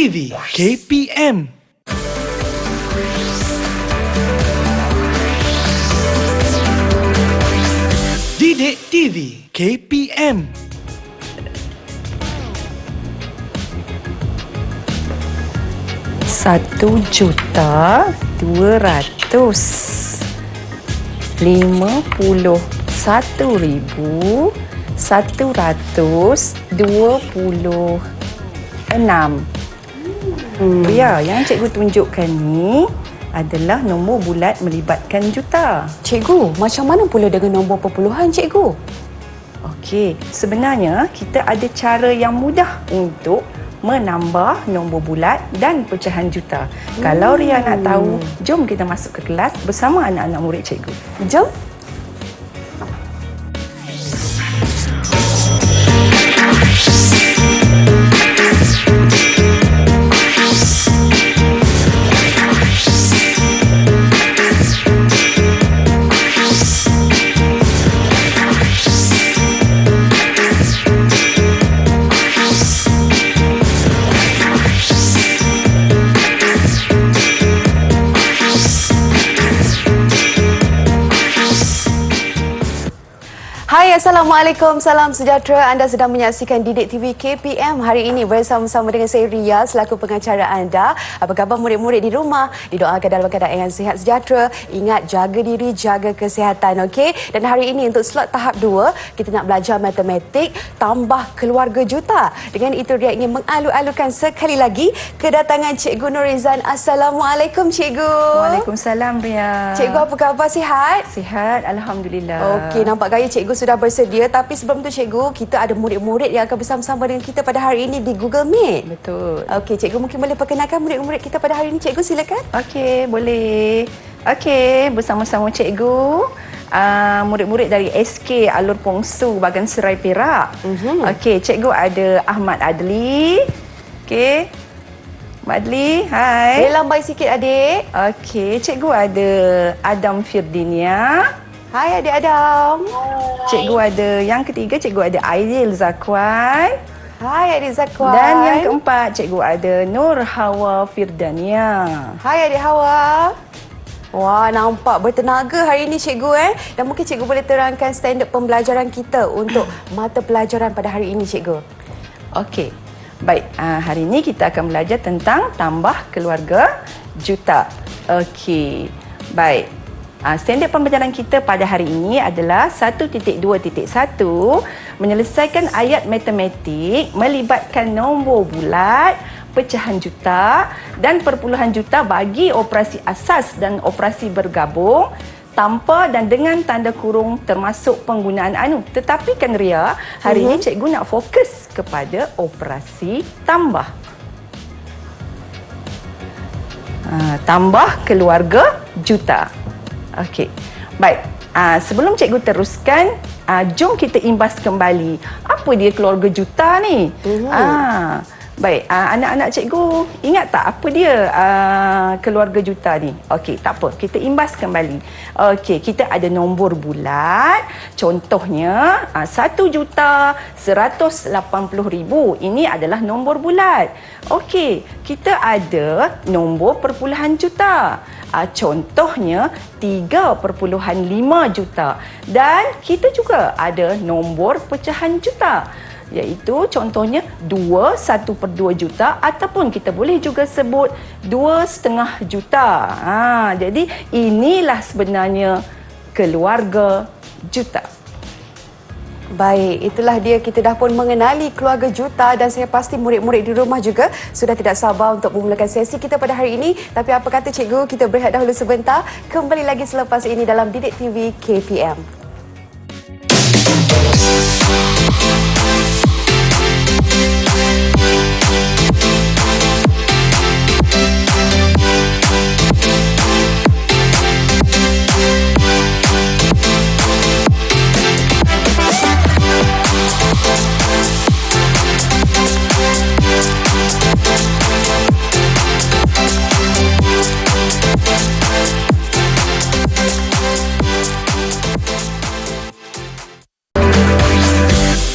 TV KPM. Didik TV KPM. RM51,126. Ya, yang cikgu tunjukkan ni adalah nombor bulat melibatkan juta. Cikgu, macam mana pula dengan nombor perpuluhan, cikgu? Okey, sebenarnya kita ada cara yang mudah untuk menambah nombor bulat dan pecahan juta. Kalau Ria nak tahu, jom kita masuk ke kelas bersama anak-anak murid cikgu. Jom. Hai, Assalamualaikum, salam sejahtera. Anda sedang menyaksikan Didik TV KPM. Hari ini bersama-sama dengan saya Ria selaku pengacara anda. Apa khabar murid-murid di rumah? Didoakan dalam keadaan yang sihat sejahtera. Ingat, jaga diri, jaga kesihatan, okey? Dan hari ini untuk slot tahap 2, kita nak belajar matematik tambah keluarga juta. Dengan itu Ria ingin mengalu-alukan sekali lagi kedatangan Cikgu Nurizan. Assalamualaikum, Cikgu. Waalaikumsalam, Ria. Cikgu, apa khabar? Sihat? Sihat, Alhamdulillah. Okey, nampak gaya cikgu sudah bersedia. Tapi sebelum tu cikgu, kita ada murid-murid yang akan bersama-sama dengan kita pada hari ini di Google Meet. Betul. Okey, cikgu mungkin boleh perkenalkan murid-murid kita pada hari ini. Cikgu, silakan. Okey, boleh. Okey, bersama-sama cikgu. Murid-murid dari SK Alur Pongsu, Bagan Serai Perak. Okey, cikgu ada Ahmad Adli. Okey. Mak Adli, hai. Boleh lambai sikit, adik. Okey, cikgu ada Adam Firdinia. Hai, adik Adam. Cikgu ada yang ketiga, cikgu ada Aidil Zakwan. Hai, adik Zakwan. Dan yang keempat, cikgu ada Nur Hawa Firdania. Hai, adik Hawa. Wah, nampak bertenaga hari ini cikgu Dan mungkin cikgu boleh terangkan standard pembelajaran kita untuk mata pelajaran pada hari ini, cikgu. Okey. Baik, hari ini kita akan belajar tentang tambah keluarga juta. Okey. Baik. Standard pembelajaran kita pada hari ini adalah 1.2.1, menyelesaikan ayat matematik melibatkan nombor bulat, pecahan juta dan perpuluhan juta bagi operasi asas dan operasi bergabung tanpa dan dengan tanda kurung termasuk penggunaan anu. Tetapi kan Ria, hari ini cikgu nak fokus kepada operasi tambah. Tambah keluarga juta. Okey. Baik. Sebelum cikgu teruskan, jom kita imbas kembali. Apa dia keluarga juta ni? Baik, anak-anak cikgu ingat tak apa dia keluarga juta ni? Okey, tak apa. Kita imbas kembali. Okey, kita ada nombor bulat. Contohnya 1,180,000. Ini adalah nombor bulat. Okey, kita ada nombor perpuluhan juta. Contohnya 3,5 juta. Dan kita juga ada nombor pecahan juta, iaitu contohnya 1/2 juta ataupun kita boleh juga sebut 2,5 juta. Jadi inilah sebenarnya keluarga juta. Baik, itulah dia, kita dah pun mengenali keluarga juta dan saya pasti murid-murid di rumah juga sudah tidak sabar untuk memulakan sesi kita pada hari ini. Tapi apa kata cikgu, kita berehat dahulu sebentar. Kembali lagi selepas ini dalam Didik TV KPM.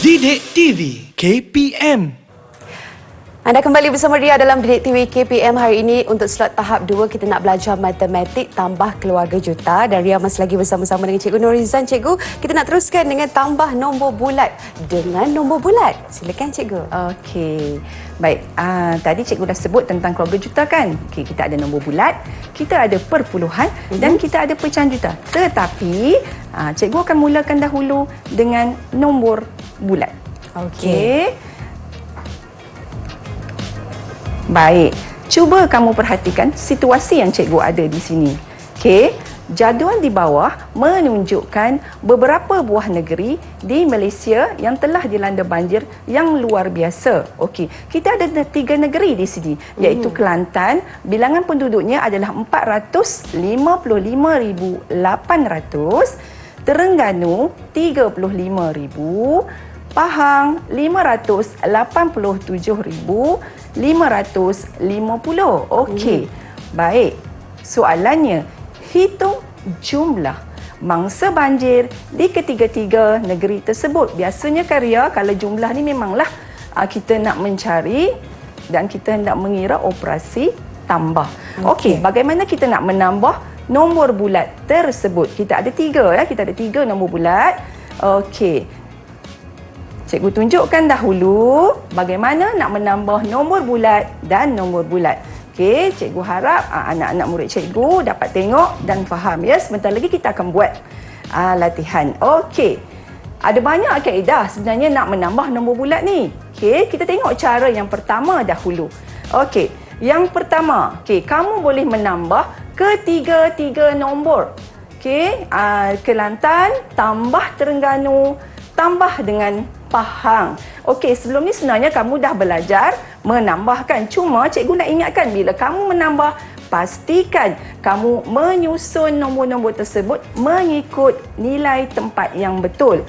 Didik TV KPM. Anda kembali bersama Ria dalam Didik TV KPM hari ini. Untuk slot tahap 2 kita nak belajar matematik tambah keluarga juta, dan Ria masih lagi bersama-sama dengan Cikgu Norizan. Cikgu, kita nak teruskan dengan tambah nombor bulat dengan nombor bulat. Silakan Cikgu. Okey. Baik, tadi cikgu dah sebut tentang keluarga juta kan? Okey, kita ada nombor bulat, kita ada perpuluhan dan kita ada pecahan juta. Tetapi cikgu akan mulakan dahulu dengan nombor bulat. Okey. Baik, cuba kamu perhatikan situasi yang cikgu ada di sini. Okey, jadual di bawah menunjukkan beberapa buah negeri di Malaysia yang telah dilanda banjir yang luar biasa. Okey, kita ada 3 negeri di sini, iaitu Kelantan, bilangan penduduknya adalah 455,800, Terengganu 35,000, Pahang 587,550. Okey. Baik. Soalannya, hitung jumlah mangsa banjir di ketiga-tiga negeri tersebut. Biasanya karya kalau jumlah ni memanglah kita nak mencari dan kita nak mengira operasi tambah. Okey, bagaimana kita nak menambah nombor bulat tersebut? Kita ada 3 ya, kita ada 3 nombor bulat. Okey. Cikgu tunjukkan dahulu bagaimana nak menambah nombor bulat dan nombor bulat. Okey, cikgu harap anak-anak murid cikgu dapat tengok dan faham ya. Sebentar lagi kita akan buat latihan. Okey. Ada banyak kaedah sebenarnya nak menambah nombor bulat ni. Okey, kita tengok cara yang pertama dahulu. Okey, yang pertama, okey, kamu boleh menambah ketiga-tiga nombor. Okey, Kelantan tambah Terengganu tambah dengan Pahang. Okey, sebelum ni sebenarnya kamu dah belajar menambahkan. Cuma cikgu nak ingatkan, bila kamu menambah, pastikan kamu menyusun nombor-nombor tersebut mengikut nilai tempat yang betul.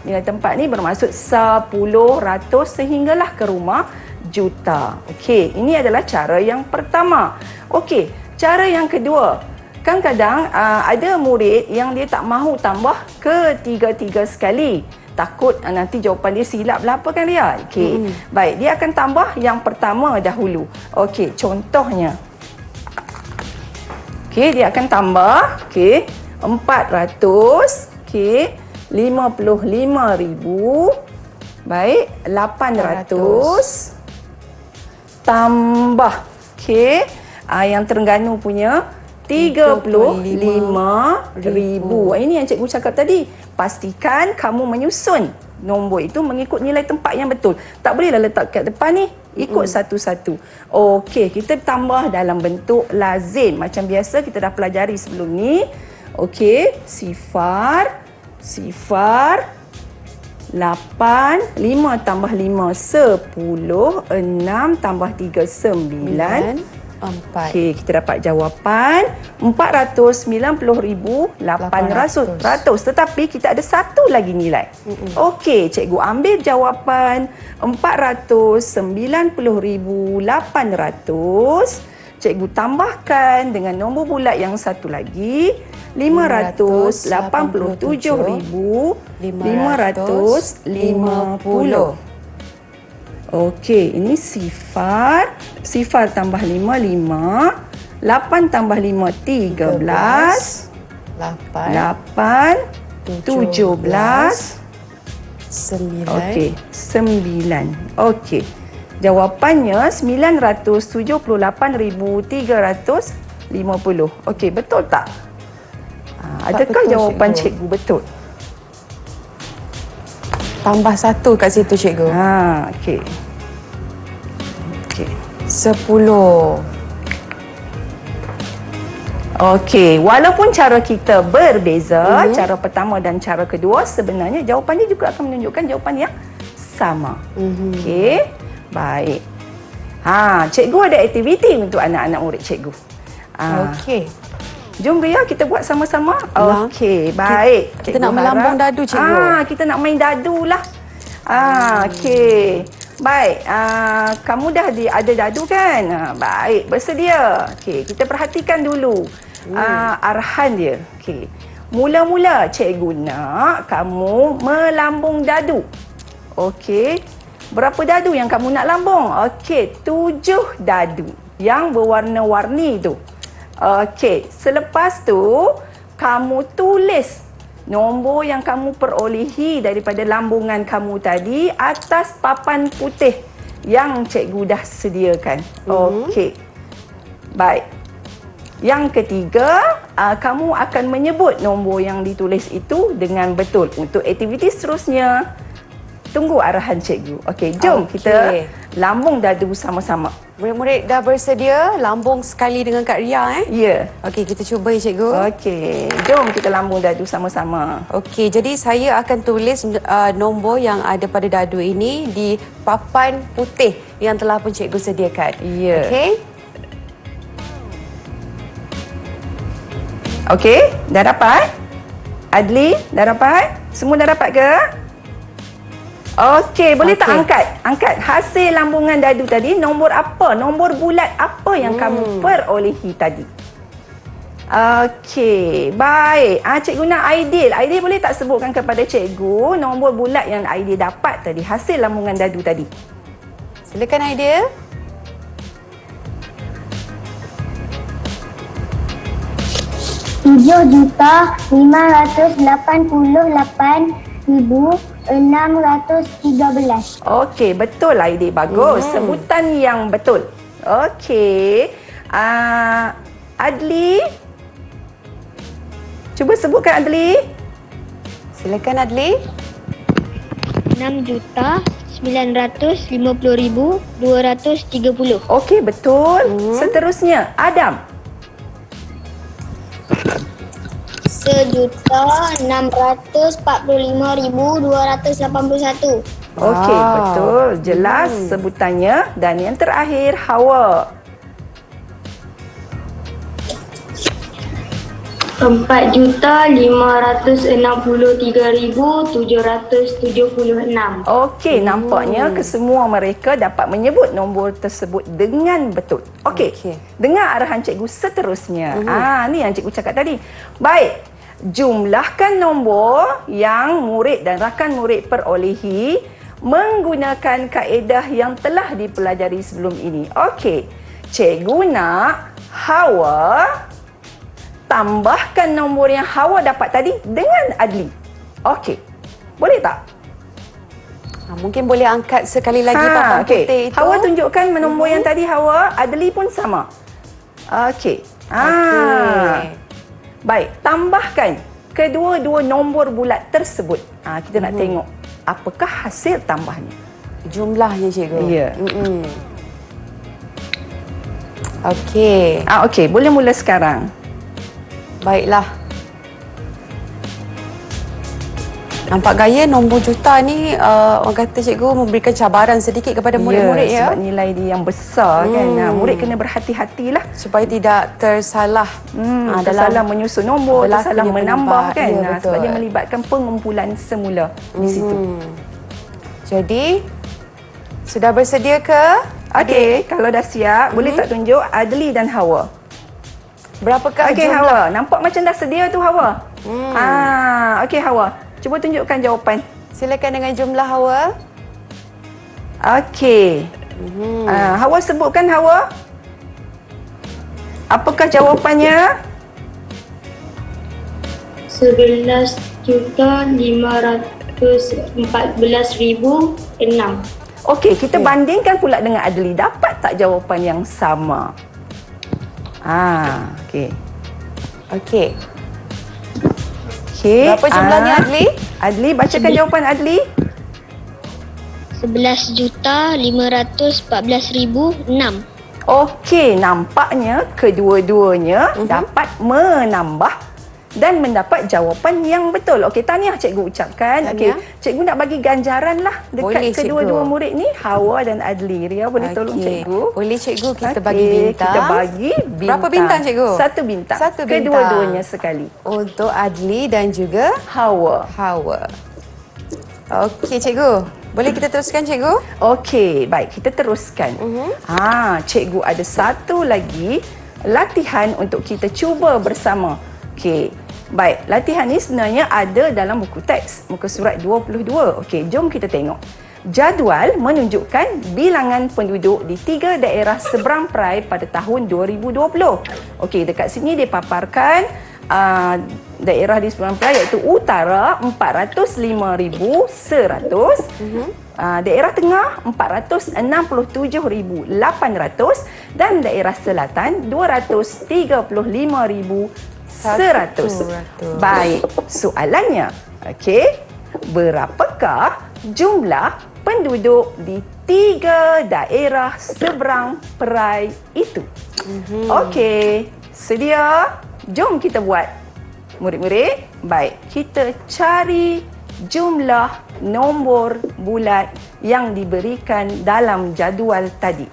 Nilai tempat ni bermaksud 10, ratus sehinggalah ke rumah juta. Okey, ini adalah cara yang pertama. Okey, cara yang kedua. Kadang-kadang ada murid yang dia tak mahu tambah ketiga-tiga sekali. Takut nanti jawapan dia silap lah apa kan dia. Okey. Baik, dia akan tambah yang pertama dahulu. Okey, contohnya. Okey, dia akan tambah, okey, 400, okey, 55,000. Baik, 800 tambah, okey, yang Terengganu punya 35,000. Ini yang cikgu cakap tadi. Pastikan kamu menyusun nombor itu mengikut nilai tempat yang betul. Tak bolehlah letak kat depan ni. Ikut satu-satu. Okey, kita tambah dalam bentuk lazim. Macam biasa kita dah pelajari sebelum ni. Okey, sifar, 8, 5 tambah 5, 10, 6 tambah 3, 9. 4. Okey, kita dapat jawapan 490,800. Tetapi kita ada satu lagi nilai. Okey, cikgu ambil jawapan 490,800. Cikgu tambahkan dengan nombor bulat yang satu lagi, 587,550. Okey, ini sifar tambah 5, 8 tambah 5, 13, 8, 17, 9. okey, 9. Okey, jawapannya 978,350. Okey, betul tak? Adakah betul, jawapan cikgu. cikgu betul? Tambah 1 kat situ cikgu. Okey. Okey. 10. Okey, walaupun cara kita berbeza, cara pertama dan cara kedua, sebenarnya jawapannya juga akan menunjukkan jawapan yang sama. Okey, baik. Cikgu ada aktiviti untuk anak-anak murid cikgu. Okey. Jom Ria, kita buat sama-sama. Okey, baik. Kita nak melambung dadu, cikgu. Kita nak main dadu lah. Okey. Baik, kamu dah ada dadu kan? Baik, bersedia. Okey, kita perhatikan dulu arahan dia. Okey. Mula-mula cikgu nak kamu melambung dadu. Okey. Berapa dadu yang kamu nak lambung? Okey, 7 dadu yang berwarna-warni tu. Okey, selepas tu kamu tulis nombor yang kamu perolehi daripada lambungan kamu tadi atas papan putih yang cikgu dah sediakan. Okey. Baik. Yang ketiga, kamu akan menyebut nombor yang ditulis itu dengan betul. Untuk aktiviti seterusnya, tunggu arahan cikgu. Okey, jom kita lambung dadu sama-sama. Murid-murid dah bersedia lambung sekali dengan Kak Ria Ya. Okey, kita cuba ya cikgu. Okey, jom kita lambung dadu sama-sama. Okey, jadi saya akan tulis nombor yang ada pada dadu ini di papan putih yang telah pun cikgu sediakan. Ya. Okey. Okey, dah dapat? Adli, dah dapat? Semua dah dapat ke? Okey, boleh tak angkat hasil lambungan dadu tadi, nombor apa? Nombor bulat apa yang kamu perolehi tadi? Okey, baik. Cikgu nak Aidil. Aidil boleh tak sebutkan kepada cikgu nombor bulat yang Aidil dapat tadi, hasil lambungan dadu tadi? Silakan Aidil. RM7,588,613. Okey, betul Aidil. Bagus. Sebutan yang betul. Okey. Adli. Cuba sebutkan Adli. Silakan Adli. RM6,950,230. Okey, betul. Seterusnya, Adam. RM1,645,281. Okey, betul. Jelas sebutannya. Dan yang terakhir, Hawa. RM4,563,776. Okey, nampaknya kesemua mereka dapat menyebut nombor tersebut dengan betul. Okey, dengar arahan cikgu seterusnya. Ni yang cikgu cakap tadi. Baik, jumlahkan nombor yang murid dan rakan murid perolehi menggunakan kaedah yang telah dipelajari sebelum ini. Okey, cikgu nak Hawa tambahkan nombor yang Hawa dapat tadi dengan Adli. Okey, boleh tak? Mungkin boleh angkat sekali lagi papan putih itu. Hawa tunjukkan nombor yang tadi Hawa, Adli pun sama. Okey. Baik, tambahkan kedua-dua nombor bulat tersebut. Kita nak tengok apakah hasil tambahnya. Jumlahnya cikgu. Ya. Okey. Okey, boleh mula sekarang. Baiklah. Nampak gaya nombor juta ni orang kata cikgu memberikan cabaran sedikit kepada murid-murid ya. Sebab nilai dia yang besar kan. Murid kena berhati-hatilah supaya tidak tersalah dalam menyusun nombor, tersalah menambah kan. Ya, Sebab dia melibatkan pengumpulan semula di situ. Jadi sudah bersedia ke? Okey, kalau dah siap, boleh tak tunjuk Adli dan Hawa? Berapakah Okey, jumlah? Hawa. Nampak macam dah sedia tu Hawa. Okey Hawa. Cuba tunjukkan jawapan. Silakan dengan jumlah Hawa. Okey. Hawa sebutkan Hawa. Apakah jawapannya? 11,514,006. Okey, kita bandingkan pula dengan Adli. Dapat tak jawapan yang sama? Okey. Okey. Okey. Berapa jumlahnya Adli? Adli, bacakan jawapan Adli. 11,514,006. Okey, nampaknya kedua-duanya dapat menambah dan mendapat jawapan yang betul. Okey, tahniah cikgu ucapkan. Okey, cikgu nak bagi ganjaran lah dekat kedua-dua murid ni, Hawa dan Adli. Ria boleh tolong cikgu? Boleh cikgu, kita bagi bintang. Kita bagi bintang. Berapa bintang cikgu? 1 bintang. 1 bintang. Kedua-duanya sekali. Untuk Adli dan juga Hawa. Okey cikgu. Boleh kita teruskan cikgu? Okey, baik, kita teruskan. Cikgu ada satu lagi latihan untuk kita cuba bersama. Okey. Baik, latihan ni sebenarnya ada dalam buku teks, muka surat 22. Okey, jom kita tengok. Jadual menunjukkan bilangan penduduk di 3 daerah seberang perai pada tahun 2020. Okey, dekat sini dia paparkan daerah di seberang perai iaitu utara 405,100, daerah tengah 467,800 dan daerah selatan 235,100. Baik, soalannya, okey, berapakah jumlah penduduk di 3 daerah seberang perai itu? Okey, sedia? Jom kita buat. Murid-murid, baik, kita cari jumlah nombor bulat yang diberikan dalam jadual tadi.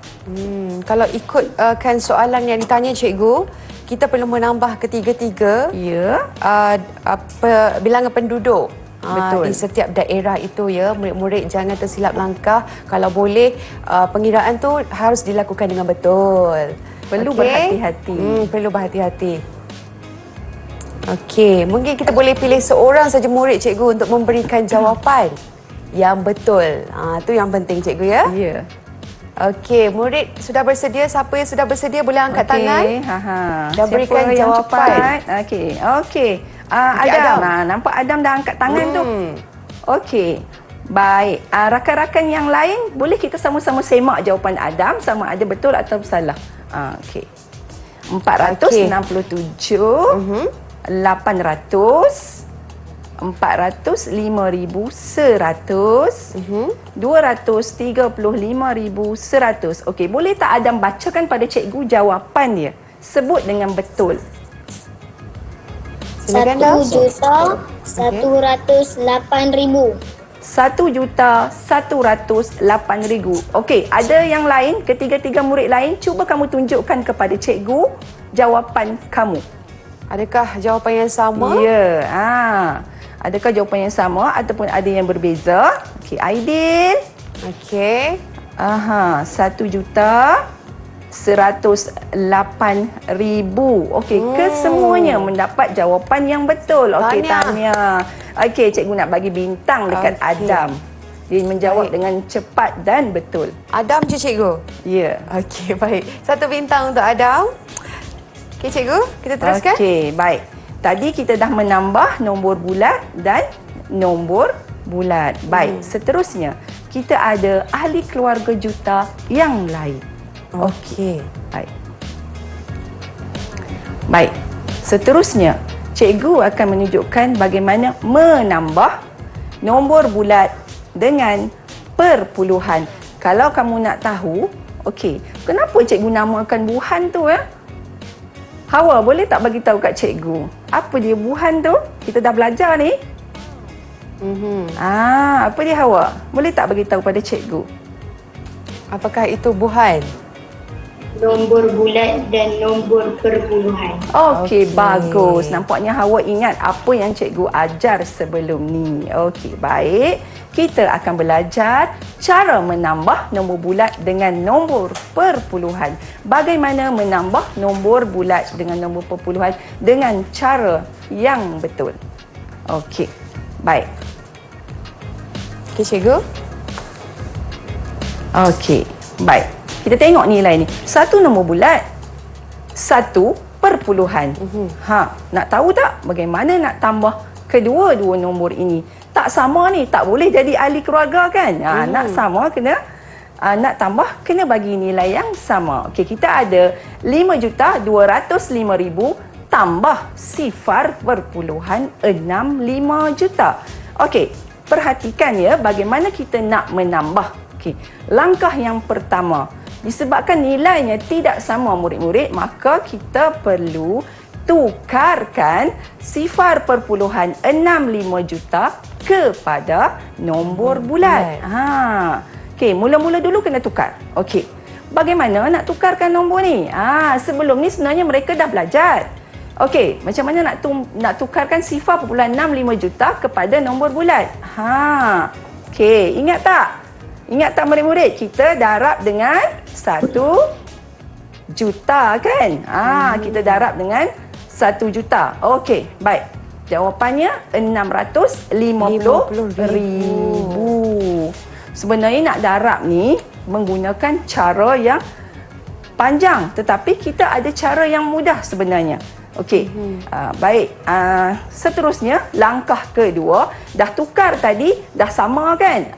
Kalau ikutkan soalan yang ditanya cikgu, kita perlu menambah ketiga-tiga Ya. bilangan penduduk. Betul. Di setiap daerah itu ya, murid-murid jangan tersilap langkah. Kalau boleh pengiraan tu harus dilakukan dengan betul. Perlu Okey? berhati-hati. Perlu berhati-hati. Okey, mungkin kita boleh pilih seorang saja murid cikgu untuk memberikan jawapan yang betul. Tu yang penting cikgu ya. Ya. Okey, murid sudah bersedia? Siapa yang sudah bersedia boleh angkat tangan. Dan Siapa berikan yang jawapan. cepat? Okey. Adam. Nampak Adam dah angkat tangan tu. Okey. Baik. Rakan-rakan yang lain, boleh kita sama-sama semak jawapan Adam sama ada betul atau salah. Okey. 467, 800, 405,100, 235,100. Okey, boleh tak Adam bacakan pada cikgu jawapan dia? Sebut dengan betul. Silakan, Dam. 1,108,000. 1,108,000. Okey, ada yang lain, ketiga-tiga murid lain, cuba kamu tunjukkan kepada cikgu jawapan kamu. Adakah jawapan yang sama? Ya. Adakah jawapan yang sama ataupun ada yang berbeza? Okey, Aidil. Okey. 1,108,000. Okey, kesemuanya mendapat jawapan yang betul. Okey, tahniah. Okey, cikgu nak bagi bintang dekat Adam. Dia menjawab dengan cepat dan betul. Adam je cikgu? Ya. Okey, baik. 1 bintang untuk Adam. Okey cikgu, kita teruskan. Okey, baik. Tadi kita dah menambah nombor bulat dan nombor bulat. Baik, seterusnya kita ada ahli keluarga juta yang lain. Okey. Baik. Baik. Seterusnya, cikgu akan menunjukkan bagaimana menambah nombor bulat dengan perpuluhan. Kalau kamu nak tahu, okey, kenapa cikgu namakan buhan tu ya? Hawa, boleh tak bagi tahu kat cikgu apa dia buhan tu? Kita dah belajar ni. Apa dia Hawa? Boleh tak bagi tahu pada cikgu? Apakah itu buhan? Nombor bulat dan nombor perpuluhan. Okey, bagus. Nampaknya Hawa ingat apa yang cikgu ajar sebelum ni. Okey, baik. Kita akan belajar cara menambah nombor bulat dengan nombor perpuluhan. Bagaimana menambah nombor bulat dengan nombor perpuluhan dengan cara yang betul. Okey, baik. Okey cikgu. Okey, baik. Kita tengok nilai ni. Satu nombor bulat, satu perpuluhan. Nak tahu tak bagaimana nak tambah kedua-dua nombor ini? Tak sama ni, tak boleh jadi ahli keluarga kan? Nak sama kena, nak tambah kena bagi nilai yang sama. Okey, kita ada 5,205,000 tambah 0,65 juta. Okey, perhatikan ya bagaimana kita nak menambah. Okey, langkah yang pertama, disebabkan nilainya tidak sama murid-murid, maka kita perlu tukarkan 0,65 juta kepada nombor bulat. Okey, mula-mula dulu kena tukar. Okey, bagaimana nak tukarkan nombor ni? Sebelum ni sebenarnya mereka dah belajar. Okey, macam mana nak tukarkan 0,65 juta kepada nombor bulat? Okey, ingat tak? Ingat tak murid-murid? Kita darab dengan 1 juta kan? Kita darab dengan 1 juta. Okey, baik. Jawapannya 650,000. Sebenarnya nak darab ni menggunakan cara yang panjang, tetapi kita ada cara yang mudah sebenarnya. Okey. Baik. Seterusnya langkah kedua, dah tukar tadi, dah sama kan?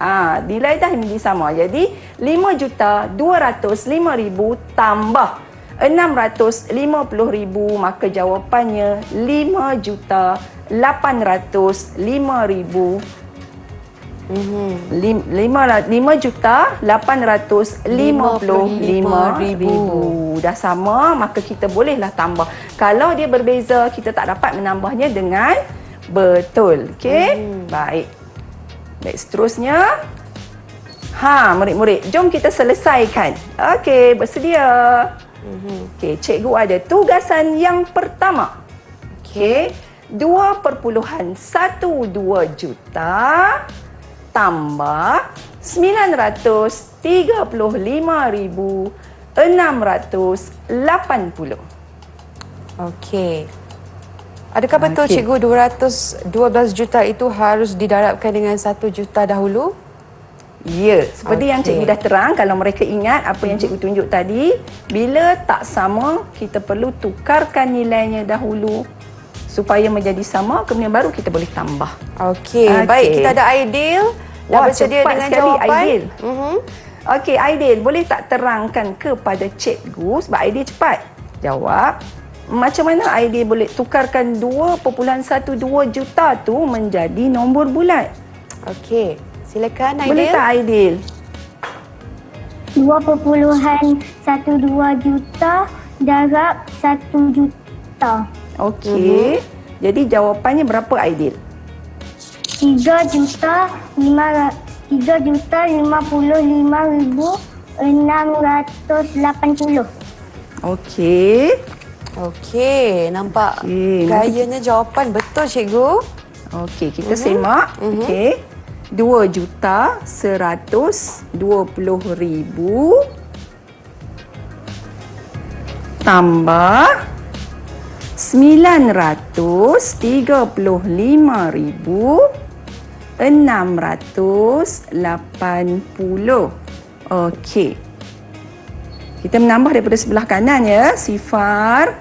Nilai dah menjadi sama. Jadi 5,205,000 tambah 650,000, maka jawapannya 5,805,000. 5,855,000. Dah sama, maka kita bolehlah tambah. Kalau dia berbeza, kita tak dapat menambahnya dengan betul. Okey? Baik. Baik, seterusnya. Murid-murid, jom kita selesaikan. Okey, bersedia. Okey, cikgu ada tugasan yang pertama. Okey, 2.12 juta tambah 935,680. Okey. Adakah betul cikgu 212 juta itu harus didarabkan dengan 1 juta dahulu? Ya, seperti yang cikgu dah terang, kalau mereka ingat apa yang cikgu tunjuk tadi, bila tak sama, kita perlu tukarkan nilainya dahulu supaya menjadi sama, kemudian baru kita boleh tambah. Okey, baik, kita ada Aidil. Dah bersedia dengan jawapan? Aidil. Okey, Aidil, boleh tak terangkan kepada cikgu, sebab Aidil cepat jawab, macam mana Aidil boleh tukarkan 2.12 juta tu menjadi nombor bulat? Okey, silakan Aidil. Boleh tak Aidil? 2.12 juta darab 1 juta. Okey. Jadi jawapannya berapa Aidil? 3,55,680. Okey. Okey, nampak gayanya jawapan betul cikgu. Okey, kita semak. Okey. 2,120,000 tambah 935,680. Okey. Kita menambah daripada sebelah kanan ya. Sifar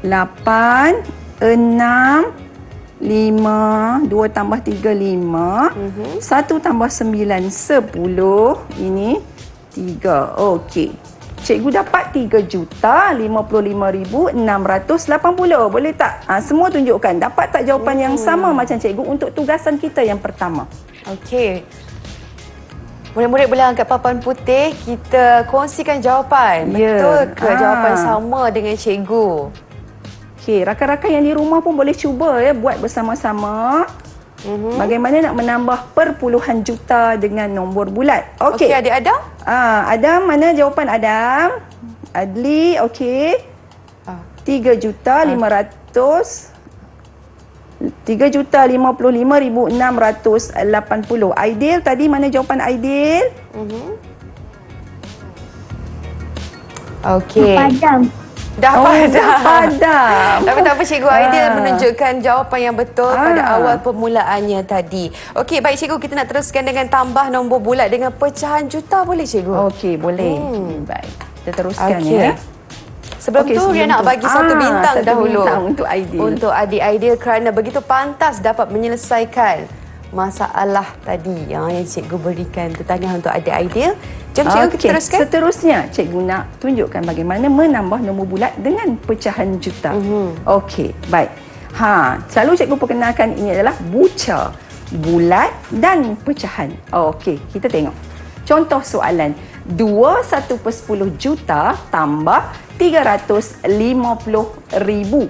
8 6 5 2 tambah 3 5 1 tambah 9 10. Ini 3. Okey. Cikgu dapat 3,55,680. Boleh tak? Semua tunjukkan. Dapat tak jawapan yang sama macam cikgu untuk tugasan kita yang pertama? Okey. Murid-murid boleh angkat papan putih. Kita kongsikan jawapan. Ya. Betul ke jawapan sama dengan cikgu? Okey, rakan-rakan yang di rumah pun boleh cuba ya buat bersama-sama. Bagaimana nak menambah perpuluhan juta dengan nombor bulat. Okey. Okey, adik Adam? Adam, mana jawapan Adam? Adli, okey. 3,500 3,55,680. Aidil, tadi mana jawapan Aidil? Okey. Padam. Dah Padam. Tapi tak apa, cikgu Aidil menunjukkan jawapan yang betul pada awal permulaannya tadi. Okey, baik cikgu, kita nak teruskan dengan tambah nombor bulat dengan pecahan juta, boleh cikgu? Okey, boleh. Baik. Kita teruskan ya. Sebelum tu, Ria nak bagi satu bintang satu dahulu. Bintang untuk Aidil. Untuk adik Aidil kerana begitu pantas dapat menyelesaikan masalah tadi yang cikgu berikan. Tahniah untuk adik Aidil. Jom cikgu kita teruskan. Seterusnya, cikgu nak tunjukkan bagaimana menambah nombor bulat dengan pecahan juta. Okey, baik. Selalu cikgu perkenalkan ini adalah buca, bulat dan pecahan. Okey, kita tengok. Contoh soalan. 21/10 juta tambah 350,000.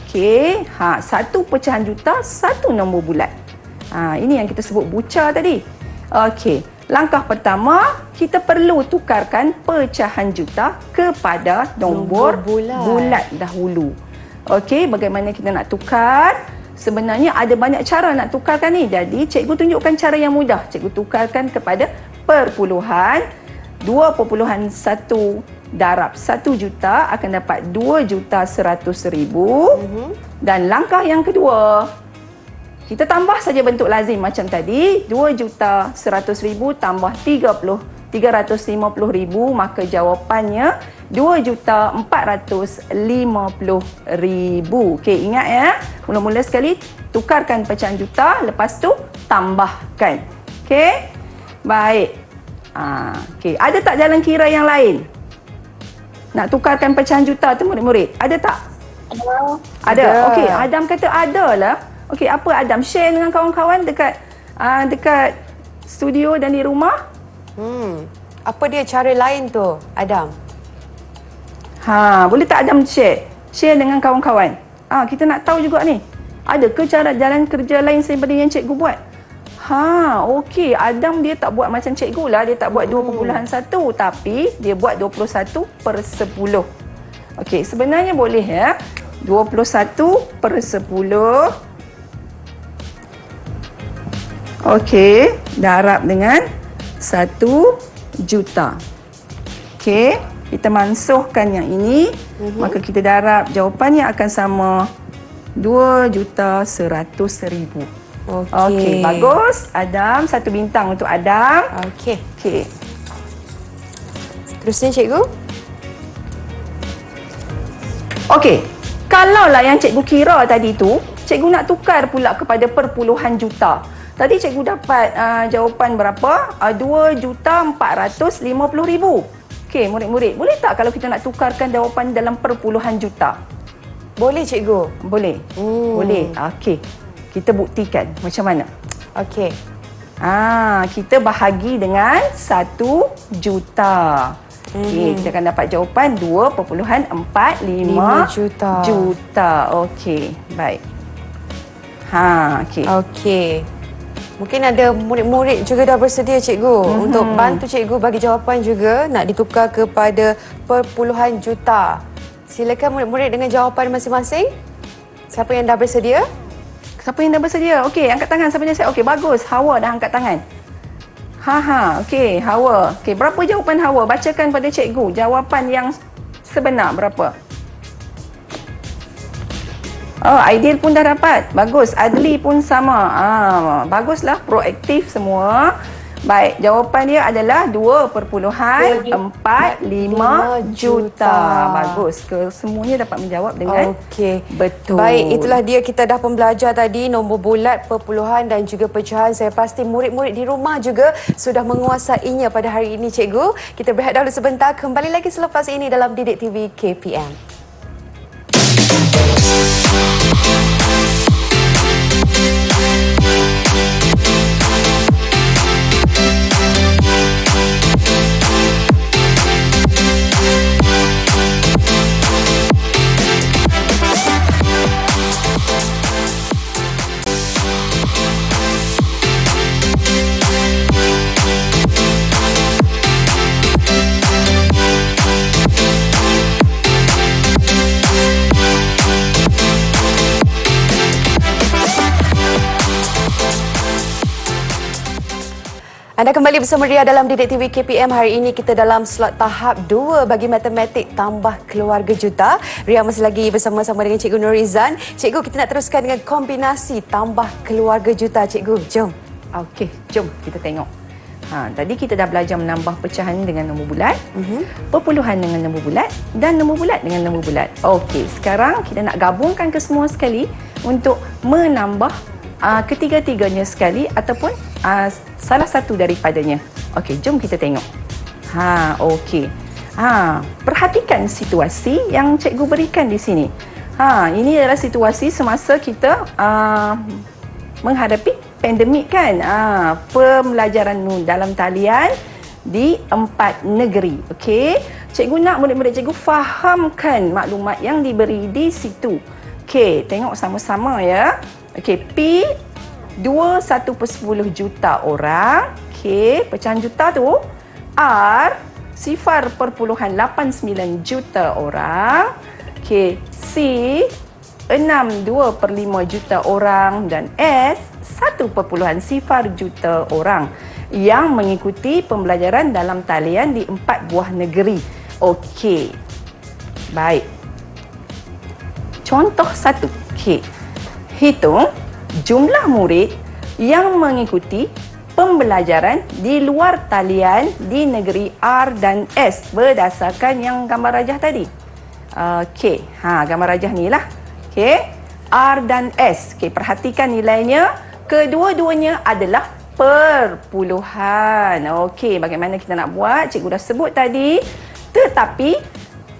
Okey, satu pecahan juta, satu nombor bulat. Ini yang kita sebut buca tadi. Okey, langkah pertama, kita perlu tukarkan pecahan juta kepada nombor bulat dahulu. Okey, bagaimana kita nak tukar? Sebenarnya ada banyak cara nak tukarkan ni. Jadi, cikgu tunjukkan cara yang mudah. Cikgu tukarkan kepada perpuluhan. 2.1 darab 1 juta akan dapat 2,100,000. Dan langkah yang kedua, Kita tambah saja bentuk lazim macam tadi. 2,100,000 tambah 350,000, maka jawapannya 2,450,000. Okey, ingat ya. Mula-mula sekali tukarkan pecahan juta, lepas tu tambahkan. Okey? Baik. Okey, ada tak jalan kira yang lain? Nak tukarkan pecahan juta tu murid-murid? Ada tak? Ada. Okey, Adam kata ada lah. Okey, apa Adam share dengan kawan-kawan dekat studio dan di rumah? Apa dia cara lain tu, Adam? Boleh tak Adam share? Share dengan kawan-kawan. Kita nak tahu juga ni. Ada ke cara jalan kerja lain daripada yang cikgu buat? Okey. Adam dia tak buat macam cikgu lah. Dia tak buat 2.1 tapi dia buat 21/10. Okey, sebenarnya boleh ya. 21/10. Okey, darab dengan 1 juta. Okey, kita mansuhkan yang ini, maka kita darab, jawapannya akan sama 2,100,000. Okey, bagus. Adam, 1 bintang untuk Adam. Okey. Okey. Terusnya cikgu. Okey, kalaulah yang cikgu kira tadi tu, cikgu nak tukar pula kepada perpuluhan juta. Tadi cikgu dapat jawapan berapa? 2,450,000. Okey, murid-murid, boleh tak kalau kita nak tukarkan jawapan dalam perpuluhan juta? Boleh cikgu. Boleh? Boleh. Okey, kita buktikan macam mana. Okey. Kita bahagi dengan 1 juta. Okey, kita akan dapat jawapan 2,45 juta. Okey, baik. Okey. Okey. Mungkin ada murid-murid juga dah bersedia cikgu untuk bantu cikgu bagi jawapan juga nak ditukar kepada perpuluhan juta. Silakan murid-murid dengan jawapan masing-masing. Siapa yang dah bersedia? Siapa yang dah bersedia? Okey, angkat tangan siapa yang siap. Okey, bagus. Hawa dah angkat tangan. Okey, Hawa. Okey, berapa jawapan Hawa? Bacakan pada cikgu jawapan yang sebenar berapa? Aidil pun dah dapat. Bagus. Adli pun sama. Baguslah, proaktif semua. Baik, jawapan dia adalah 2,45 juta. Bagus. Semuanya dapat menjawab dengan betul. Baik, itulah dia, kita dah pun belajar tadi nombor bulat, perpuluhan dan juga pecahan. Saya pasti murid-murid di rumah juga sudah menguasainya pada hari ini cikgu. Kita berehat dahulu sebentar. Kembali lagi selepas ini dalam Didik TV KPM. Anda kembali bersama Ria dalam Didik TV KPM. Hari ini kita dalam slot tahap 2 bagi matematik tambah keluarga juta. Ria masih lagi bersama-sama dengan Cikgu Nurizan. Cikgu, kita nak teruskan dengan kombinasi tambah keluarga juta. Cikgu, jom. Okey, jom kita tengok. Tadi kita dah belajar menambah pecahan dengan nombor bulat, perpuluhan dengan nombor bulat dan nombor bulat dengan nombor bulat. Okey, sekarang kita nak gabungkan ke semua sekali untuk menambah ketiga-tiganya sekali ataupun salah satu daripadanya. Okey, jom kita tengok. Okey. Perhatikan situasi yang cikgu berikan di sini. Ini adalah situasi semasa kita menghadapi pandemik kan. Pembelajaran dalam talian di 4 negeri. Okey. Cikgu nak murid-murid cikgu fahamkan maklumat yang diberi di situ. Okey, tengok sama-sama ya. Okey, P 21/10 juta orang. Okey, pecahan juta tu. R 0.89 juta orang. Okey, C 62/5 juta orang dan S 1.0 juta orang yang mengikuti pembelajaran dalam talian di 4 buah negeri. Okey. Baik. Contoh 1. Okey. Hitung jumlah murid yang mengikuti pembelajaran di luar talian di negeri R dan S berdasarkan yang gambar rajah tadi. Okey, gambar rajah ni lah. Okey, R dan S. Okey, perhatikan nilainya. Kedua-duanya adalah perpuluhan. Okey, bagaimana kita nak buat? Cikgu dah sebut tadi. Tetapi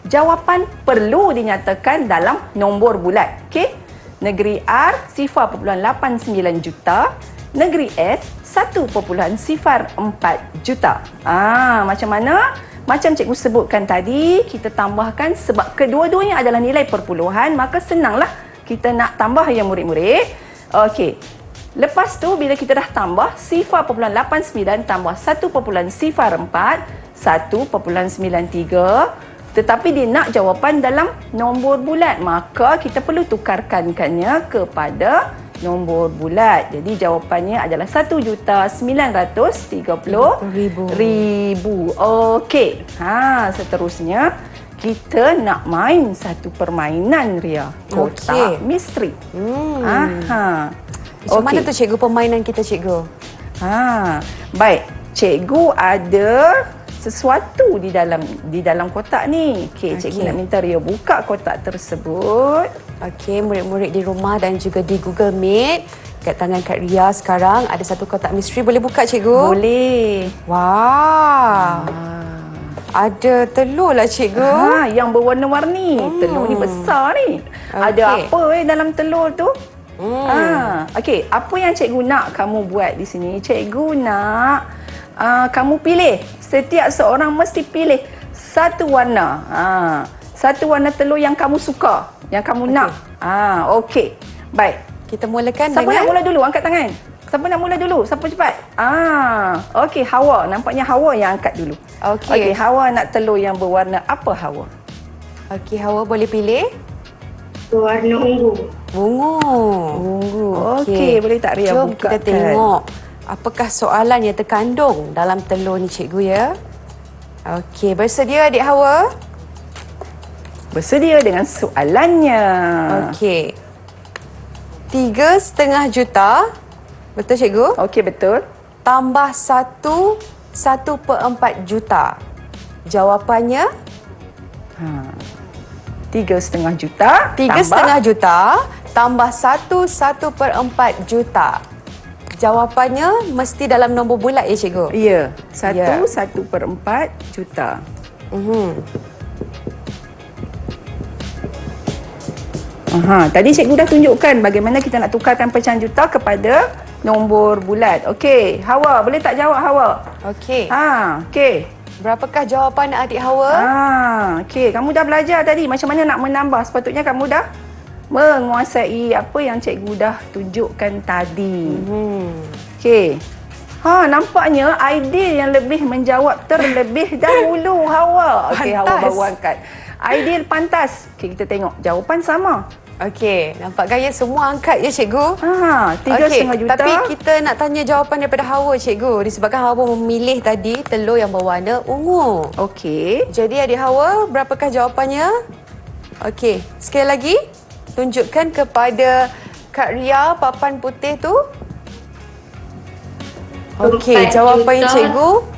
jawapan perlu dinyatakan dalam nombor bulat. Okey. Negeri R 0.89 juta, negeri S 1.04 juta. Macam mana? Macam cikgu sebutkan tadi, kita tambahkan sebab kedua-duanya adalah nilai perpuluhan, maka senanglah kita nak tambah yang murid-murid. Okey. Lepas tu bila kita dah tambah 0.89 tambah 1.04 1.93, tetapi dia nak jawapan dalam nombor bulat, maka kita perlu tukarkannya kepada nombor bulat. Jadi jawapannya adalah 1,930,000. Okey. Seterusnya kita nak main satu permainan, Ria. Kotak misteri. Macam mana tu cikgu permainan kita, cikgu? Baik. Cikgu ada sesuatu di dalam kotak ni. Okey, cikgu nak minta Ria buka kotak tersebut. Okey, murid-murid di rumah dan juga di Google Meet, kat tangan Kak Ria sekarang ada satu kotak misteri. Boleh buka, cikgu? Boleh. Wah. Ada telur lah, cikgu. Yang berwarna-warni. Telur ni besar ni. Ada apa dalam telur tu? Okey, apa yang cikgu nak kamu buat di sini? Cikgu nak kamu pilih. Setiap seorang mesti pilih satu warna. Satu warna telur yang kamu suka, yang kamu nak. Okey. Baik. Kita mulakan Siapa dengan... nak mula dulu? Angkat tangan. Siapa nak mula dulu? Siapa cepat? Okey, Hawa. Nampaknya Hawa yang angkat dulu. Okey, Hawa nak telur yang berwarna apa, Hawa? Okey, Hawa boleh pilih? Berwarna ungu. Ungu. Okey, boleh tak Ria Jom bukakan? kita tengok apakah soalan yang terkandung dalam telur ni, cikgu, ya. Okey, bersedia adik Hawa? Bersedia dengan soalannya. Okey. 3,5 juta. Betul, cikgu? Okey, betul. Tambah 1.4 juta. Jawapannya? 3,5 juta. 3,5 juta tambah 1.4 juta. Jawapannya mesti dalam nombor bulat, ya, cikgu? Ya, 1/4 juta. Tadi cikgu dah tunjukkan bagaimana kita nak tukarkan pecahan juta kepada nombor bulat. Okey, Hawa, boleh tak jawab, Hawa? Okey. Okey. Berapakah jawapan adik Hawa? Okey, kamu dah belajar tadi macam mana nak menambah. Sepatutnya kamu dah menguasai apa yang cikgu dah tunjukkan tadi. Okey. Nampaknya Aidil yang lebih menjawab terlebih dahulu, Hawa. Okey, Hawa baru angkat. Aidil pantas. Okey, kita tengok jawapan sama. Okey, nampak gaya semua angkat, ya, cikgu? 3,5 juta. Tapi kita nak tanya jawapan daripada Hawa, cikgu. Disebabkan Hawa memilih tadi telur yang berwarna ungu. Okey. Jadi adik Hawa, berapakah jawapannya? Okey, sekali lagi tunjukkan kepada Kak Ria papan putih tu. Okey, jawapan cikgu?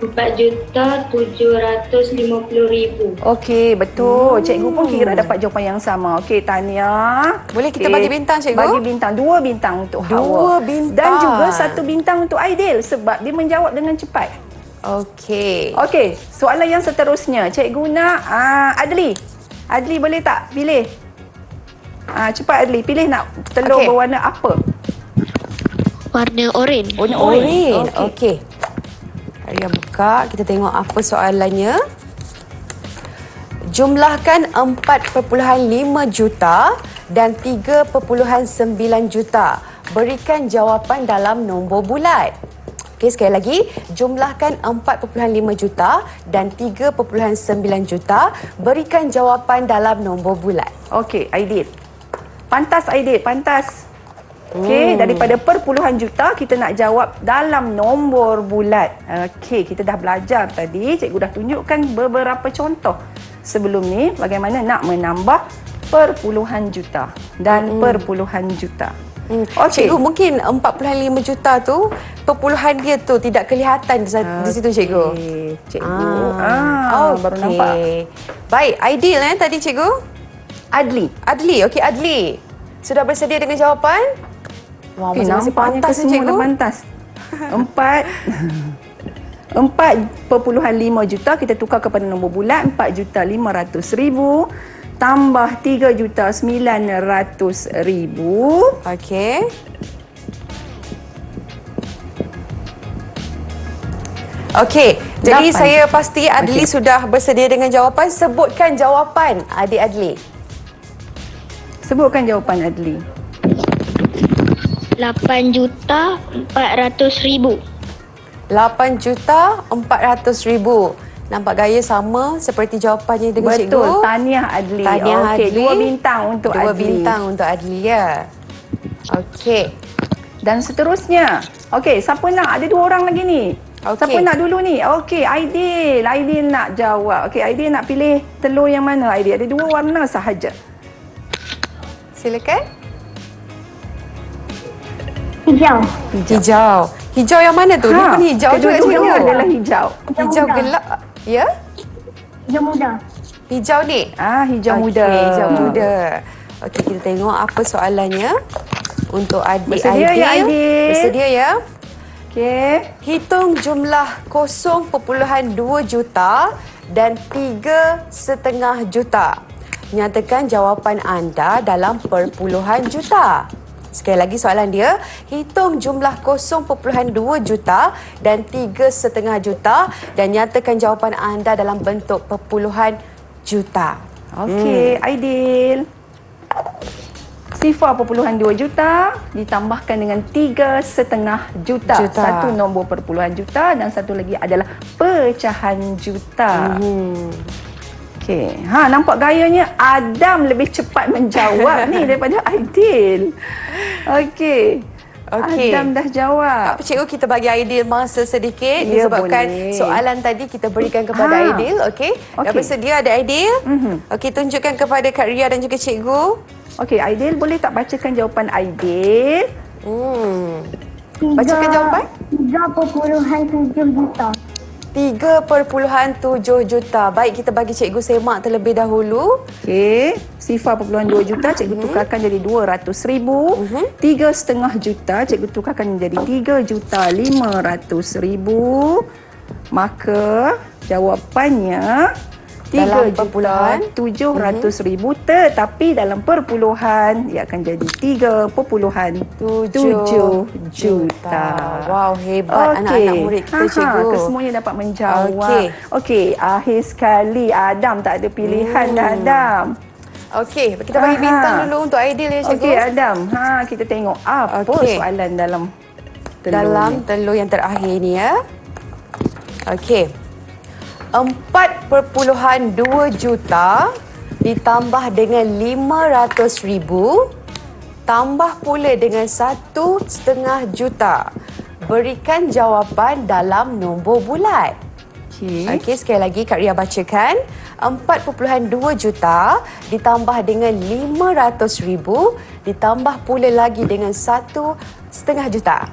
4,750,000. Okey, betul. Cikgu pun kira dapat jawapan yang sama. Okey, tahniah. Boleh kita bagi bintang, cikgu? Bagi bintang. 2 bintang untuk Hawa. 2 bintang. Dan juga 1 bintang untuk Aidil sebab dia menjawab dengan cepat. Okey. Okey, soalan yang seterusnya. Cikgu nak Adli. Adli boleh tak pilih? Cepat Adli, pilih nak telur berwarna apa? Warna oranye. Warna Oranye. oranye. Okey. Ria buka, kita tengok apa soalannya. Jumlahkan 4.5 juta dan 3.9 juta. Berikan jawapan dalam nombor bulat. Okey, sekali lagi. Jumlahkan 4.5 juta dan 3.9 juta. Berikan jawapan dalam nombor bulat. Okey, Aidil. Pantas Aidil, pantas. Okey, daripada perpuluhan juta kita nak jawab dalam nombor bulat. Okey, kita dah belajar tadi. Cikgu dah tunjukkan beberapa contoh sebelum ni bagaimana nak menambah perpuluhan juta dan perpuluhan juta. Okey. Cikgu, mungkin 4.5 juta tu perpuluhan dia tu tidak kelihatan di situ, cikgu. Cikgu. Baru Okey. nampak. Baik, Aidil tadi cikgu. Adli. Adli, okey Adli. Sudah bersedia dengan jawapan? Wah, masing-masing nampaknya pantas kesemua cikgu. dah pantas. 4.5 juta kita tukar kepada nombor bulat 4,500,000 tambah 3,900,000. Okey. Okey, jadi 8. saya pasti Adli Okey. sudah bersedia dengan jawapan. Sebutkan jawapan, adik Adli. Sebutkan jawapan Adli. 8,400,000. 8,400,000. Nampak gaya sama seperti jawapannya dengan cikgu. Betul. Tahniah Adli. Tahniah Okey, Adli. 2 bintang untuk Dua Adli. bintang untuk Adli, ya. Okey. Dan seterusnya. Okey, siapa nak? Ada 2 orang lagi ni. Okey. Siapa nak dulu ni? Okey, Aidil. Aidil nak jawab. Okey, Aidil nak pilih telur yang mana, Aidil? Ada 2 warna sahaja. Silakan. Hijau. Hijau. Hijau yang mana tu? Ni pun hijau juga, cikgu. Kedua-duanya adalah hijau. Hijau muda. gelap. Ya? Hijau muda. Hijau ni. Hijau Okey, muda. Hijau muda. Okey, kita tengok apa soalannya untuk adik Bersedia Aidil. ya, Aidil? Bersedia ya? Okey. Hitung jumlah 0.2 juta dan 3,5 juta. Nyatakan jawapan anda dalam perpuluhan juta. Sekali lagi soalan dia, hitung jumlah 0.2 juta dan 3,5 juta dan nyatakan jawapan anda dalam bentuk perpuluhan juta. Okey, Aidil. 0.2 juta ditambahkan dengan 3,5 juta. Juta. Satu nombor perpuluhan juta dan satu lagi adalah pecahan juta. Okey. Nampak gayanya Adam lebih cepat menjawab ni daripada Aidil. Okey. Okey. Adam dah jawab. Tak apa cikgu, kita bagi Aidil masa sedikit Ya, disebabkan boleh. soalan tadi kita berikan kepada Aidil, okey? Dah Okey. bersedia ada Aidil? Okey, tunjukkan kepada Kak Ria dan juga cikgu. Okey, Aidil boleh tak bacakan jawapan Aidil? Bacakan jawapan. 3.7 juta. 3.7 juta. Baik, kita bagi cikgu semak terlebih dahulu. Okey, 0.2 juta cikgu tukarkan jadi 200,000. 3,5 juta cikgu tukarkan menjadi 3,500,000. Maka jawapannya Dalam perpuluhan? 3,700,000 tetapi dalam perpuluhan ia akan jadi 3.7 juta. Wow, hebat anak-anak murid kita, cikgu. Kesemuanya dapat menjawab. Okey. Okey, akhir sekali Adam tak ada pilihan dah, Adam. Okey, kita bagi bintang dulu untuk Aidil ya, cikgu. Okey, Adam. Kita tengok apa Okey. soalan dalam telur Dalam ni. telur yang terakhir ni ya. Okey. 4.2 juta ditambah dengan 500,000 tambah pula dengan 1,5 juta. Berikan jawapan dalam nombor bulat. Okey, sekali lagi Kak Ria bacakan. 4.2 juta ditambah dengan 500,000 ditambah pula lagi dengan 1,5 juta.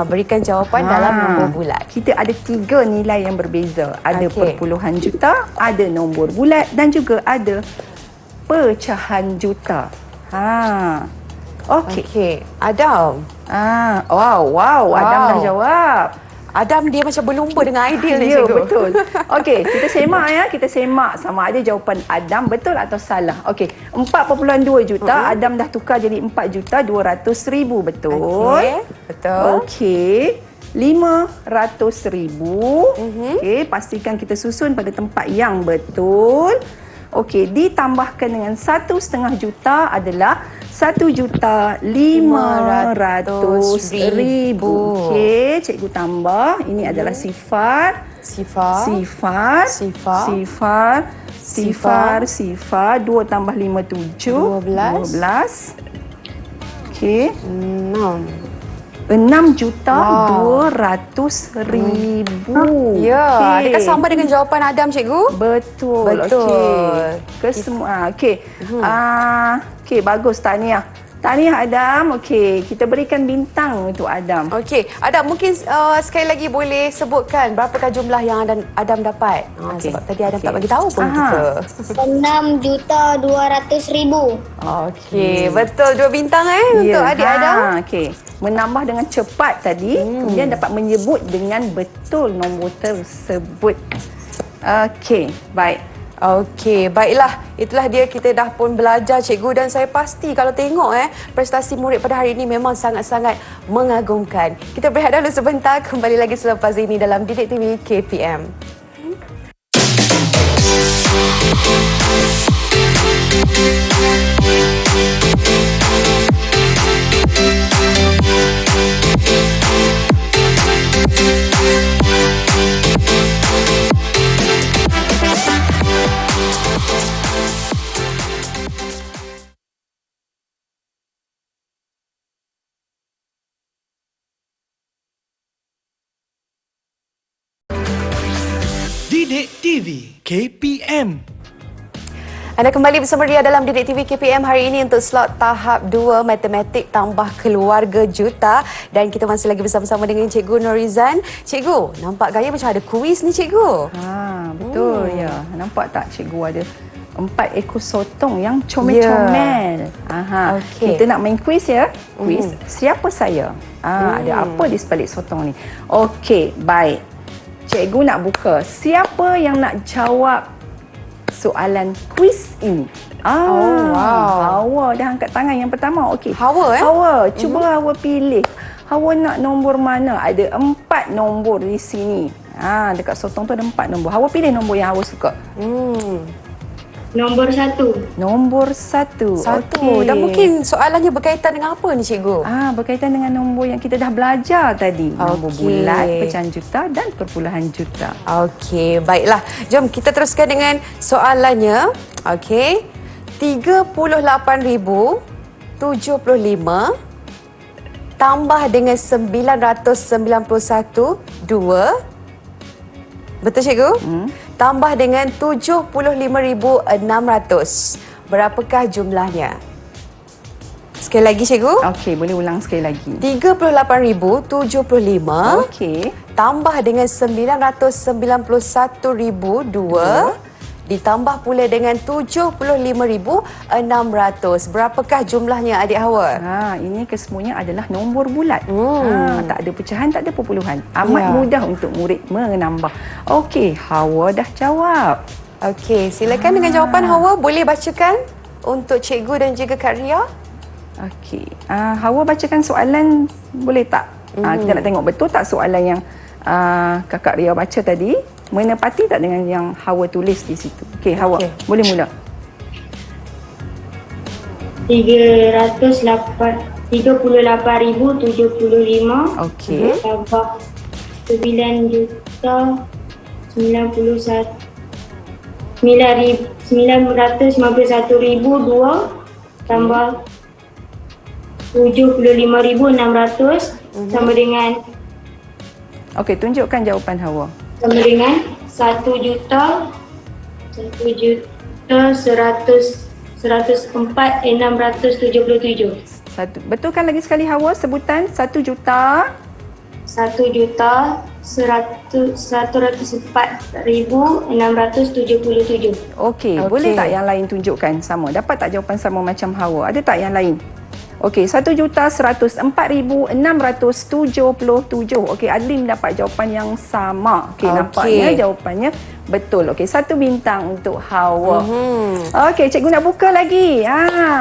Berikan jawapan dalam nombor bulat. Kita ada 3 nilai yang berbeza. Ada Okey. perpuluhan juta, ada nombor bulat dan juga ada pecahan juta. Okey. Okey, Adam. Wow, Adam dah jawab. Adam dia macam berlumba dengan Aidil ni, Ya, cikgu. betul. Okey, kita semak ya. Kita semak sama ada jawapan Adam betul atau salah. Okey, 4.2 juta, Adam dah tukar jadi 4,200,000, betul? Okey, betul. Okey, 500,000. Okey, pastikan kita susun pada tempat yang betul. Okey, ditambahkan dengan 1,5 juta adalah 1,500,000. Okey, cikgu tambah. Ini adalah sifar. Sifar. Sifar. Sifar. Sifar. Sifar. Sifar. 2 tambah 5, 7. 12. Okey. 6,200,000. Ya, Okey. adakah sama dengan jawapan Adam, cikgu? Betul. Betul. Okey. Kesemua. Okey. Okey, bagus, tahniah. Tahniah Adam. Okey, kita berikan bintang untuk Adam. Okey, Adam mungkin sekali lagi boleh sebutkan berapakah jumlah yang Adam dapat? Okey. Sebab tadi Adam tak Okey. bagi tahu pun kita. 6,200,000. Okey, betul 2 bintang untuk adik Adam. Okey. Menambah dengan cepat tadi, kemudian dapat menyebut dengan betul nombor tersebut. Okey, baik. Okey, baiklah. Itulah dia, kita dah pun belajar cikgu dan saya pasti kalau tengok prestasi murid pada hari ini memang sangat-sangat mengagumkan. Kita berehat dahulu sebentar, kembali lagi selepas ini dalam Didik TV KPM. Didik TV KPM. Anda kembali bersama Ria dalam Didik TV KPM hari ini untuk slot tahap 2 Matematik tambah Keluarga Juta. Dan kita masih lagi bersama-sama dengan Cikgu Norizan. Cikgu, nampak gaya macam ada kuis ni Cikgu. Betul ya. Nampak tak cikgu ada 4 ekor sotong yang comel-comel. Okey. Kita nak main kuis ya. Kuis siapa saya? Ada apa di sebalik sotong ni? Okey, baik. Cikgu nak buka. Siapa yang nak jawab soalan kuis ini? Hawa dah angkat tangan yang pertama. Okey. Hawa Hawa, cuba Hawa pilih. Hawa nak nombor mana? Ada 4 nombor di sini. Dekat sotong tu ada 4 nombor. Hawa pilih nombor yang Hawa suka. Nombor 1. Nombor 1. Satu. Dan mungkin soalannya berkaitan dengan apa ni cikgu? Berkaitan dengan nombor yang kita dah belajar tadi. Nombor Okey. bulat, pecahan juta dan perpuluhan juta. Okey, baiklah. Jom kita teruskan dengan soalannya. Okey. 38,075 tambah dengan 991 2. Betul cikgu? Tambah dengan 75,600. Berapakah jumlahnya? Sekali lagi cikgu. Okey, boleh ulang sekali lagi. 38,075 Okey. tambah dengan 991,002 ditambah pula dengan 75,600. Berapakah jumlahnya adik Hawa? Ini kesemuanya adalah nombor bulat. Tak ada pecahan, tak ada perpuluhan. Amat Ya. mudah untuk murid menambah. Okey, Hawa dah jawab. Okey, silakan dengan jawapan Hawa. Boleh bacakan untuk cikgu dan juga Kak Ria? Okey. Hawa bacakan soalan boleh tak? Kita nak tengok betul tak soalan yang Kakak Ria baca tadi? Menepati tak dengan yang Hawa tulis di situ? Okey, Hawa. Okey. Boleh mula. 38,075 Okey. tambah 9,951,002 tambah 75,600 sama dengan Okey, tunjukkan jawapan Hawa. 1,104,677. Betulkan lagi sekali Hawa sebutan 1 juta. 1,104,677. Okey, Okey. boleh tak yang lain tunjukkan sama? Dapat tak jawapan sama macam Hawa? Ada tak yang lain? Okey, 1,104,677. Okey, Adlim dapat jawapan yang sama. Okey, nampaknya jawapannya betul. Okey, 1 bintang untuk Hawa. Okey, cikgu nak buka lagi.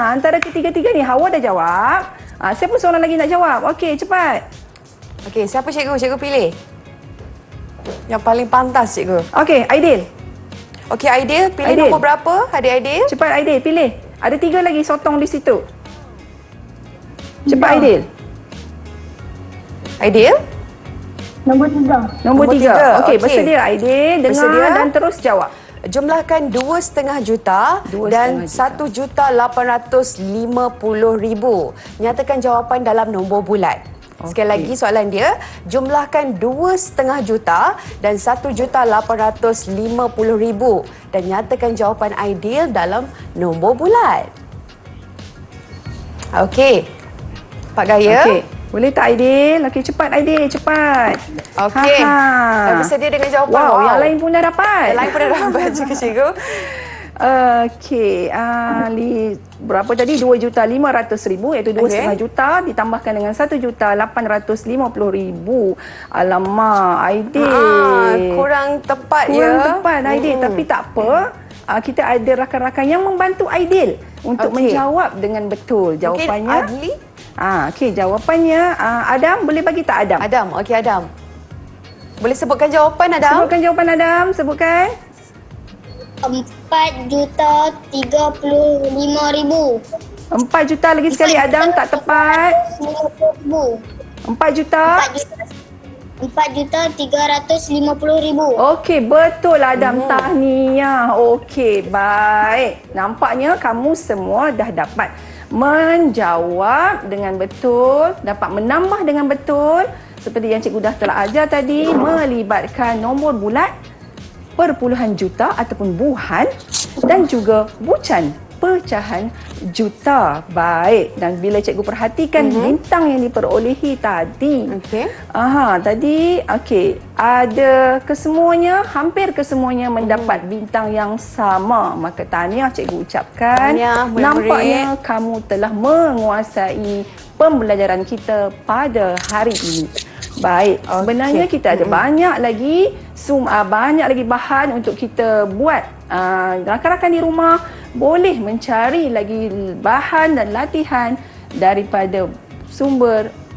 Antara ketiga-tiga ni Hawa dah jawab. Siapa seorang lagi nak jawab? Okey, cepat. Okey, siapa cikgu? Cikgu pilih. Yang paling pantas cikgu. Okey, Aidil. Okey, Aidil. Pilih Aidil. nombor berapa? Adik Aidil. Cepat Aidil, pilih. Ada 3 lagi sotong di situ. Cepat Aidil. Aidil. Nombor 3. Nombor 3. tiga. Okey, Okey. bersedia Aidil. Dengar Bersedia. dan terus jawab. Jumlahkan 2,5 juta 2,5 dan juta. 1,850,000. Nyatakan jawapan dalam nombor bulat. Sekali lagi soalan dia, jumlahkan 2,5 juta dan 1,850,000 dan nyatakan jawapan ideal dalam nombor bulat. Okey. Pak Gaya. Okey. Boleh tak Aidil? Okey, cepat Aidil, cepat. Okey. Dah bersedia dengan jawapan. Wow, yang lain pun dah dapat. Yang lain pun dah dapat juga cikgu. Okey, berapa tadi? 2,500,000 iaitu 2,5 juta ditambahkan dengan 1,850,000. Alamak, Aidil. Kurang tepat Kurang tepat Aidil, tapi tak apa. Kita ada rakan-rakan yang membantu Aidil untuk menjawab dengan betul. Jawapannya Mungkin Adli? okey, jawapannya Adam, boleh bagi tak Adam? Adam. Okey, Adam. Boleh sebutkan jawapan, Adam? Sebutkan jawapan Adam, sebutkan. 4,35,000. 4 juta lagi sekali Adam, tak tepat. 50,000. 4 juta. 4,350,000. Okey, betul Adam. Tahniah. Okey, baik. Nampaknya kamu semua dah dapat menjawab dengan betul, dapat menambah dengan betul. Seperti yang cikgu dah telah ajar tadi, melibatkan nombor bulat, perpuluhan juta ataupun buhan dan juga bucan pecahan juta. Baik, dan bila cikgu perhatikan bintang yang diperolehi tadi. Tadi ada kesemuanya, hampir kesemuanya mendapat bintang yang sama. Maka tahniah cikgu ucapkan. Nampaknya kamu telah menguasai pembelajaran kita pada hari ini. Baik, sebenarnya kita ada banyak lagi bahan untuk kita buat. Rakan-rakan di rumah boleh mencari lagi bahan dan latihan daripada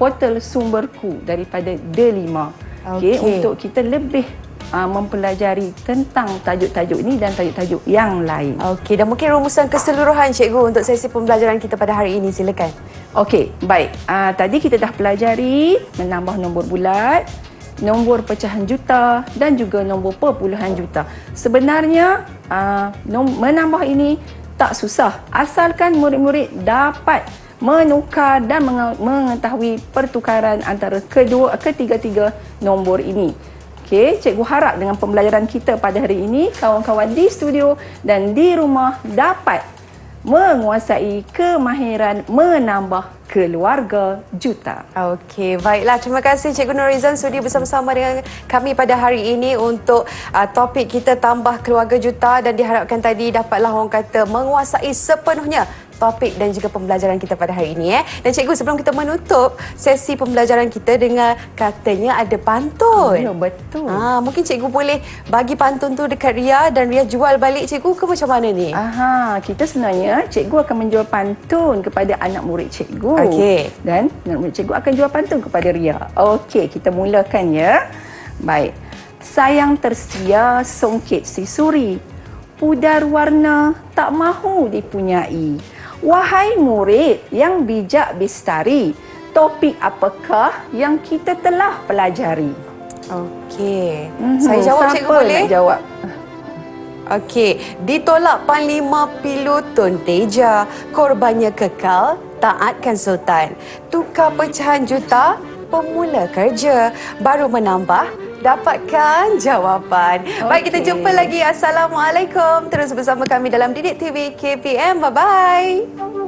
portal sumberku daripada D5. Untuk kita lebih mempelajari tentang tajuk-tajuk ini dan tajuk-tajuk yang lain. Okey, dan mungkin rumusan keseluruhan cikgu untuk sesi pembelajaran kita pada hari ini, silakan. Okey, baik. Tadi kita dah pelajari menambah nombor bulat, nombor pecahan juta dan juga nombor perpuluhan juta. Sebenarnya menambah ini tak susah, asalkan murid-murid dapat menukar dan mengetahui pertukaran antara ketiga-tiga nombor ini. Okey, cikgu harap dengan pembelajaran kita pada hari ini, kawan-kawan di studio dan di rumah dapat menguasai kemahiran menambah keluarga juta. Okey, baiklah. Terima kasih Cikgu Nurizan sudi bersama-sama dengan kami pada hari ini untuk topik kita tambah keluarga juta, dan diharapkan tadi dapatlah orang kata menguasai sepenuhnya topik dan juga pembelajaran kita pada hari ini. Dan cikgu, sebelum kita menutup sesi pembelajaran kita dengan katanya ada pantun. Ya, betul. Mungkin cikgu boleh bagi pantun tu dekat Ria dan Ria jual balik cikgu ke macam mana ni? Kita sebenarnya cikgu akan menjual pantun kepada anak murid cikgu. Okey. Dan anak murid cikgu akan jual pantun kepada Ria. Okey, kita mulakan ya. Baik. Sayang tersia songket si suri, pudar warna tak mahu dipunyai. Wahai murid yang bijak bestari, topik apakah yang kita telah pelajari? Okey. Saya jawab, cikgu boleh? Nak jawab? Okey. Ditolak Panglima Pilotun Teja, korbannya kekal, taatkan Sultan. Tukar pecahan juta, pemula kerja, baru menambah, dapatkan jawapan. Baik, kita jumpa lagi. Assalamualaikum. Terus bersama kami dalam Didik TV KPM. Bye-bye.